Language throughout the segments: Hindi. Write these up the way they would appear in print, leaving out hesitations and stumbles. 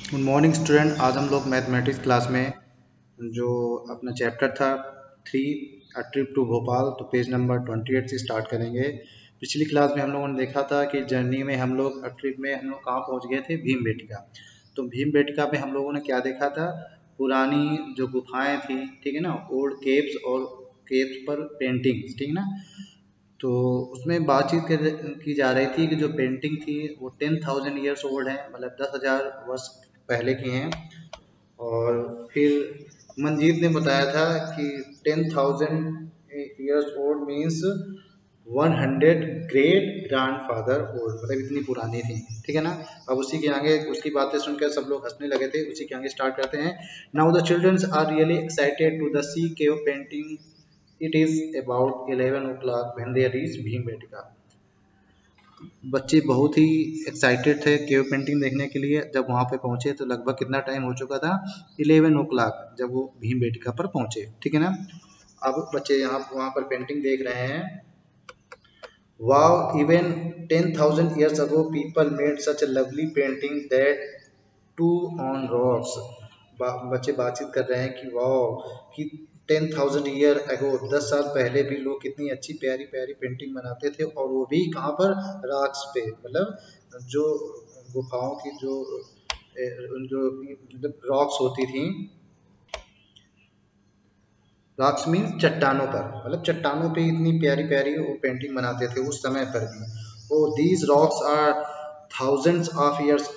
Good morning student. आज हम लोग मैथमेटिक्स क्लास में जो अपना चैप्टर था 3 अ ट्रिप टू भोपाल, तो पेज नंबर 28 से स्टार्ट करेंगे। पिछली क्लास में हम लोगों ने देखा था कि जर्नी में हम लोग ट्रिप में हम लोग कहाँ पहुँच गए थे, भीमबेटका। तो भीमबेटका पे हम लोगों ने क्या देखा था, पुरानी जो गुफाएं थी, ठीक है ना, ओल्ड केव्स और केव्स पर पेंटिंग्स, ठीक है ना। तो उसमें बातचीत की जा रही थी कि जो पेंटिंग थी वो 10,000 ईयर्स ओल्ड है, मतलब 10,000 वर्ष पहले की हैं। और फिर मंजीत ने बताया था कि 10,000 years old means 100 great grandfather old, मतलब इतनी पुरानी थी, ठीक है ना। अब उसी के आगे उसकी बातें सुनकर सब लोग हंसने लगे थे। उसी के आगे स्टार्ट करते हैं। Now the childrens are really excited to the see cave painting. It is about 11 o'clock when they reach Bhimbetka. बच्चे बहुत ही एक्साइटेड थे केव पेंटिंग देखने के लिए। जब वहां पे पहुंचे तो लगभग कितना टाइम हो चुका था, 11 o'clock, जब वो भीमबेटका पर पहुंचे, ठीक है ना। अब बच्चे यहाँ वहां पर पेंटिंग देख रहे हैं। Wow, even 10,000 years ago, people made such a lovely painting that two on rocks. बच्चे बातचीत कर रहे हैं कि वाह, कि 10,000 ईयर अगो, 10 साल पहले भी लोग कितनी अच्छी प्यारी प्यारी पेंटिंग बनाते थे, और वो भी कहाँ पर, रॉक्स पे, मतलब जो गुफाओं की जो रॉक्स होती थी। रॉक्स मीन्स चट्टानों पर, मतलब चट्टानों पे इतनी प्यारी प्यारी वो पेंटिंग बनाते थे उस समय पर भी। Oh these rocks are thousands of years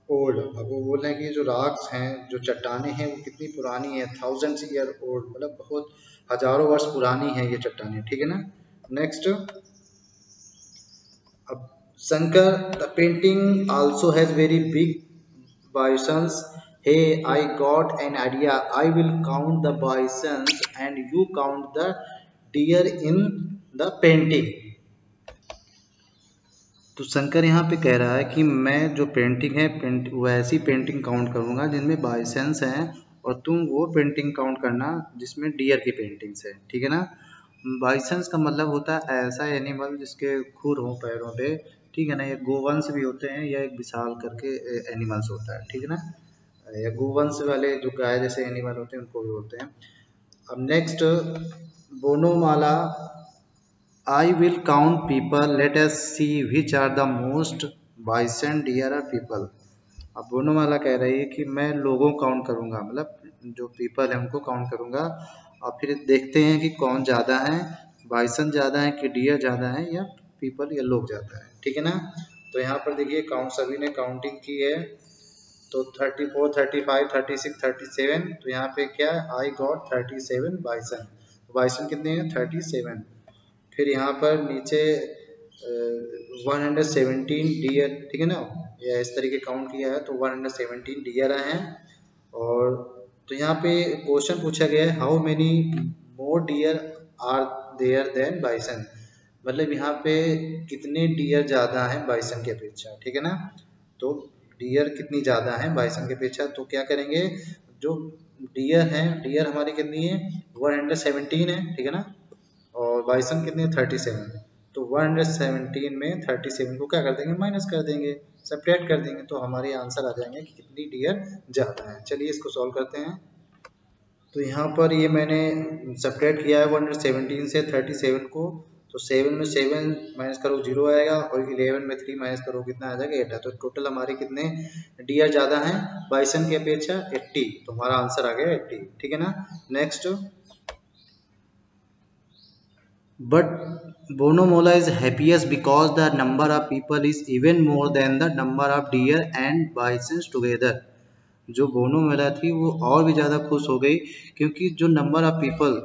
old. अब वो बोल रहे हैं कि जो रॉक्स हैं, जो चट्टाने हैं, वो कितनी पुरानी है, थाउजेंड्स ईयर ओल्ड, मतलब बहुत हजारों वर्ष पुरानी है ये चट्टाने, ठीक है ना। नेक्स्ट, अब Shankar, the painting also has very big bisons. Hey, I got an idea. I will count the bisons and you count the deer in the painting. तो शंकर यहाँ पे कह रहा है कि मैं जो पेंटिंग है, वैसी पेंटिंग काउंट करूंगा जिनमें बाइसेंस हैं, और तुम वो पेंटिंग काउंट करना जिसमें डियर की पेंटिंग्स है, ठीक है ना। बाइसेंस का मतलब होता है ऐसा एनिमल जिसके खुर हो पैरों पे, ठीक है ना। ये गोवंश भी होते हैं, या एक विशाल करके एनिमल्स होता है, ठीक है ना। या गोवंश वाले जो गाय जैसे एनिमल होते हैं उनको भी बोलते हैं। अब next, बोनोमाला, I will count people. Let us see which are the most bison, deer or people. अब बोनोमाला कह रही है कि मैं लोगों काउंट करूंगा, मतलब जो पीपल है उनको काउंट करूंगा, और फिर देखते हैं कि कौन ज्यादा है, बाइसन ज्यादा है कि डियर ज्यादा है, या पीपल या लोग ज्यादा है, ठीक है ना। तो यहाँ पर देखिए काउंट सभी ने काउंटिंग की है। तो 34, 35, 36, 37, तो यहाँ पे क्या है, आई गॉट 37 बाइसन। बाइसन कितने हैं, 37। फिर यहाँ पर नीचे 117 डियर, ठीक है ना, या इस तरीके काउंट किया है तो 117 डियर आए हैं। और तो यहाँ पे क्वेश्चन पूछा गया है, how many more deer are there than bison, मतलब यहाँ पे कितने डियर ज्यादा हैं बाइसन की अपेक्षा, ठीक है ना। तो डियर कितनी ज्यादा है बाइसन की अपेक्षा, तो क्या करेंगे, जो डियर है, डियर हमारी कितनी है, 117 है, ठीक है ना। और बाइसन कितने, 37। तो 117 में 37 को क्या कर देंगे, माइनस कर देंगे, सब्ट्रैक्ट कर देंगे, तो हमारे आंसर आ जाएंगे कि कितनी डियर ज्यादा है। चलिए इसको सॉल्व करते हैं। तो यहाँ पर ये मैंने सब्ट्रैक्ट किया है 117 से 37 को। तो 7 में 7 माइनस करो 0 आएगा, और 11 में 3 माइनस करो कितना आ जाएगा, 8 है। तो टोटल हमारे कितने डियर ज्यादा हैं बाइसन की अपेक्षा, 80। तो हमारा आंसर आ गया 80, ठीक है ना। Next, but Bonomola is happiest because the number of people is even more than the number of deer and bisons together. जो बोनोमेला थी वो और भी ज़्यादा खुश हो गई, क्योंकि जो नंबर ऑफ पीपल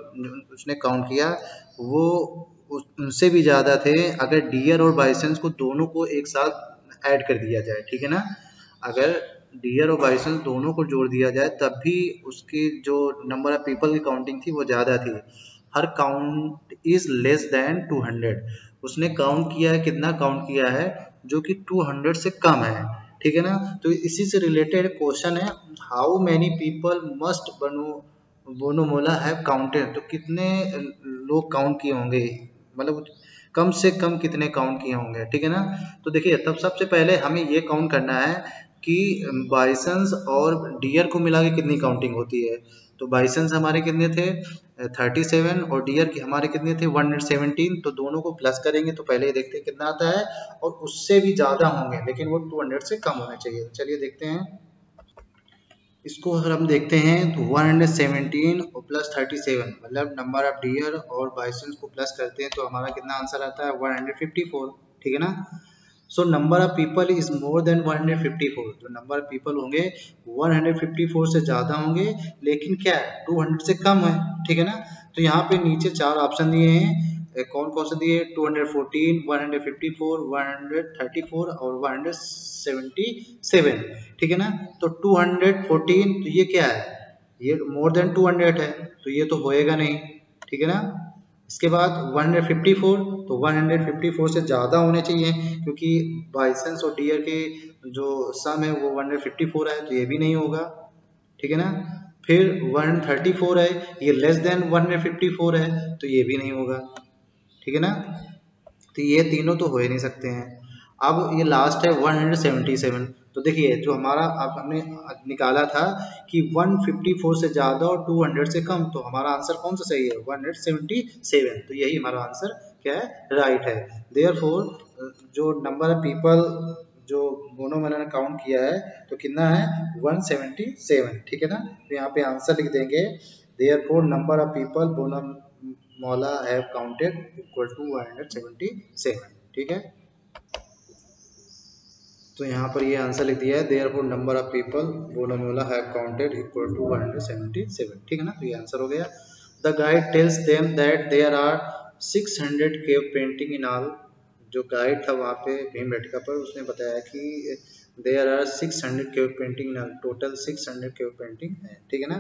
उसने काउंट किया वो उनसे भी ज़्यादा थे, अगर डियर और बाइसन्स को दोनों को एक साथ ऐड कर दिया जाए, ठीक है ना। अगर डियर और बाइसन दोनों को जोड़ दिया जाए तब भी उसकी जो नंबर ऑफ पीपल की काउंटिंग थी वो ज़्यादा थी। हर काउंट इज लेस देन 200। उसने काउंट किया है, कितना काउंट किया है, जो कि 200 से कम है, ठीक है ना। तो इसी से रिलेटेड क्वेश्चन है, हाउ मैनी पीपल मस्ट बोनोमोला हैव काउंटेड, तो कितने लोग काउंट किए होंगे, मतलब कम से कम कितने काउंट किए होंगे, ठीक है ना। तो देखिए, तब सबसे पहले हमें ये काउंट करना है कि बाइसन्स और डियर को मिला के कितनी काउंटिंग होती है। तो बाइसन्स हमारे कितने थे 37 और डियर हमारे कितने थे 117। तो दोनों को प्लस करेंगे तो पहले देखते हैं कितना आता है, और उससे भी ज़्यादा होंगे लेकिन वो 200 से कम होने चाहिए। चलिए देखते हैं इसको। अगर हम देखते हैं तो 117 और प्लस 37 मतलब नंबर ऑफ डियर और बाइसन्स को प्लस करते हैं तो हमारा कितना आंसर आता है 154। ठीक है ना। So number of people is more than 154। जो नंबर ऑफ पीपल होंगे 154 से ज़्यादा होंगे, लेकिन क्या है 200 से कम है। ठीक है ना। तो यहाँ पे नीचे 4 ऑप्शन दिए हैं, कौन कौन से दिए 214, 154, 134 और 177। ठीक है ना। तो 214 तो ये क्या है, ये मोर देन 200 है तो ये तो होएगा नहीं। ठीक है ना। इसके बाद 154 तो 154 से ज़्यादा होने चाहिए क्योंकि बाइसन्स और डियर के जो सम है वो 154 है तो ये भी नहीं होगा। ठीक है ना। फिर 134 है, ये लेस देन 154 है तो ये भी नहीं होगा। ठीक है ना। तो ये तीनों तो हो ही नहीं सकते हैं। अब ये लास्ट है 177। तो देखिए जो हमारा अब हमने निकाला था कि 154 से ज़्यादा और 200 से कम, तो हमारा आंसर कौन सा सही है 177। तो यही हमारा आंसर क्या है राइट है। देयरफॉर जो नंबर ऑफ पीपल जो दोनों मैंने काउंट किया है तो कितना है 177। ठीक है ना। तो यहाँ पे आंसर लिख देंगे देयरफॉर नंबर ऑफ पीपल बोनो मौला हैव काउंटेड इक्वल टू 177। ठीक है। तो यहाँ पर ये आंसर लिख दिया है देयरफॉर नंबर ऑफ पीपल बोनोमोला हैव काउंटेड इक्वल टू 177। ठीक है ना। तो ये आंसर हो गया। The guide tells them that there are 600 cave painting in all. जो गाइड था वहाँ पे भीमबेटका पर, उसने बताया कि there are 600 cave painting in all, total 600 cave painting है। ठीक है ना।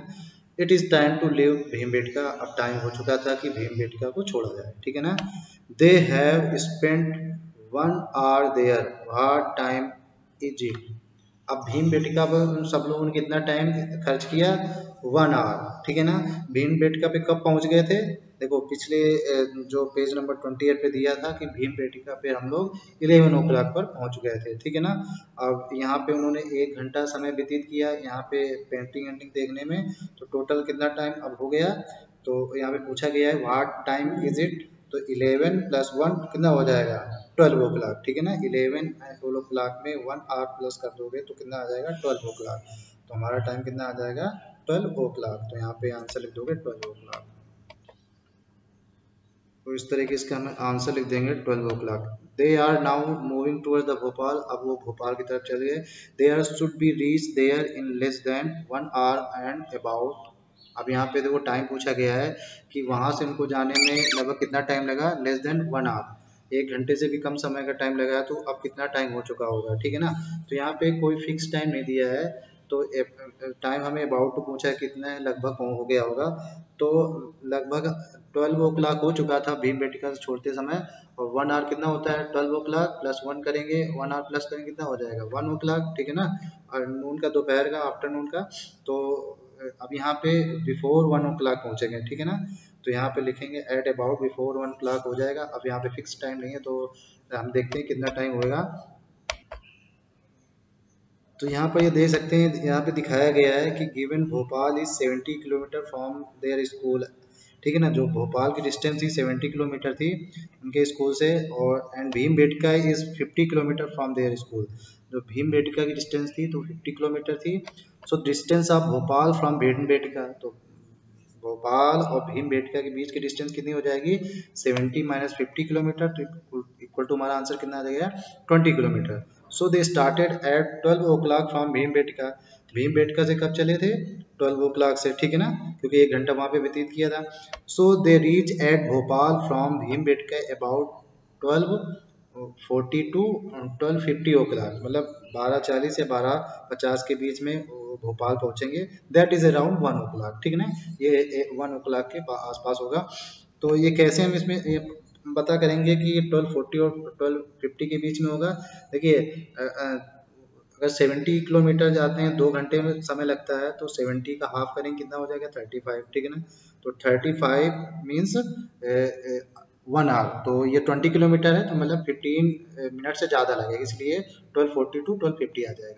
It is time to leave Bhimbetka. अब टाइम हो चुका था कि भीमबेटका को छोड़ा जाए। ठीक है ना। They have spent 1 hour there, what time is it. अब भीमबेटका पर सब लोगों ने कितना टाइम खर्च किया 1 hour। ठीक है ना। भीमबेटका पे कब पहुंच गए थे, देखो पिछले जो पेज नंबर 28 पे दिया था कि भीमबेटका पे हम लोग 11 o'clock पर पहुंच गए थे। ठीक है ना। अब यहाँ पे उन्होंने 1 घंटा समय व्यतीत किया यहाँ पे पेंटिंग वेंटिंग देखने में, तो टोटल कितना टाइम अब हो गया। तो यहाँ पे पूछा गया है व्हाट टाइम इज इट, तो 11 + 1 कितना हो जाएगा 12 o'clock। ठीक है ना। 11 and 12 o'clock में 1 hour प्लस कर दोगे तो कितना आ जाएगा 12 o'clock। तो हमारा टाइम कितना आ जाएगा 12 o'clock। तो यहाँ पे आंसर लिख दोगे 12 o'clock। तो इस तरीके से हम आंसर लिख देंगे 12 o'clock। They are now moving toward the Bhopal. अब वो भोपाल की तरफ चल गए। They are should be reach there in less than 1 hour and about. अब यहाँ पे देखो टाइम पूछा गया है कि वहां से उनको जाने में लगभग कितना टाइम लगा, लेस देन 1 hour, 1 घंटे से भी कम समय का टाइम लगा है। तो अब कितना टाइम हो चुका होगा। ठीक है ना। तो यहाँ पे कोई फिक्स टाइम नहीं दिया है, तो टाइम हमें अबाउट टू पूछा है कितना है, लगभग हो गया होगा। तो लगभग 12 o'clock हो चुका था भीमबेटका से छोड़ते समय। और 1 hour कितना होता है 12 o'clock प्लस 1 करेंगे, 1 hour प्लस करेंगे कितना हो जाएगा 1 o'clock। ठीक है ना। और नून का दोपहर का आफ्टरनून का, तो अब यहाँ पे बिफोर 1 o'clock पहुँचेंगे। ठीक है ना। तो यहाँ पे लिखेंगे एट अबाउट बिफोर 1 o'clock हो जाएगा। अब यहाँ पे फिक्स टाइम नहीं है तो हम देखते हैं कितना टाइम होएगा। तो यहाँ पर ये देख सकते हैं, यहाँ पे दिखाया गया है कि given Bhopal is 70 kilometre from their school. ठीक है ना। जो भोपाल की डिस्टेंस थी 70 किलोमीटर थी उनके स्कूल से, और and Bhimbetka is 50 kilometre from their school. जो भीमबेटका की डिस्टेंस थी तो 50 किलोमीटर थी। So distance of Bhopal from Bhimbetka, तो भोपाल और भीमबेटका के बीच की डिस्टेंस कितनी हो जाएगी 70 - 50 किलोमीटर। तो इक्वल टू हमारा आंसर कितना आ जाएगा 20 kilometre. So they started at 12 o'clock from Bhimbetka. Bhimbetka से कब चले थे 12 o'clock से। ठीक है ना। क्योंकि 1 घंटा वहाँ पे व्यतीत किया था। So they reach at Bhopal from Bhimbetka about 12:40 to 12:50 o'clock, मतलब 12:40 या 12:50 के बीच में वो भोपाल पहुंचेंगे। That is around 1 o'clock। ठीक है ना। ये 1 o'clock के आसपास होगा। तो ये कैसे हम इसमें ये पता करेंगे कि ये 12:40 और 12:50 के बीच में होगा। देखिए अगर 70 किलोमीटर जाते हैं 2 घंटे में समय लगता है, तो 70 का हाफ करेंगे कितना हो जाएगा 35। ठीक है ना। तो 35 मीन्स 1 hour, तो ये 20 किलोमीटर है तो मतलब 15 मिनट से ज़्यादा लगेगा, इसलिए 12:40 to 12:50 आ जाएगा।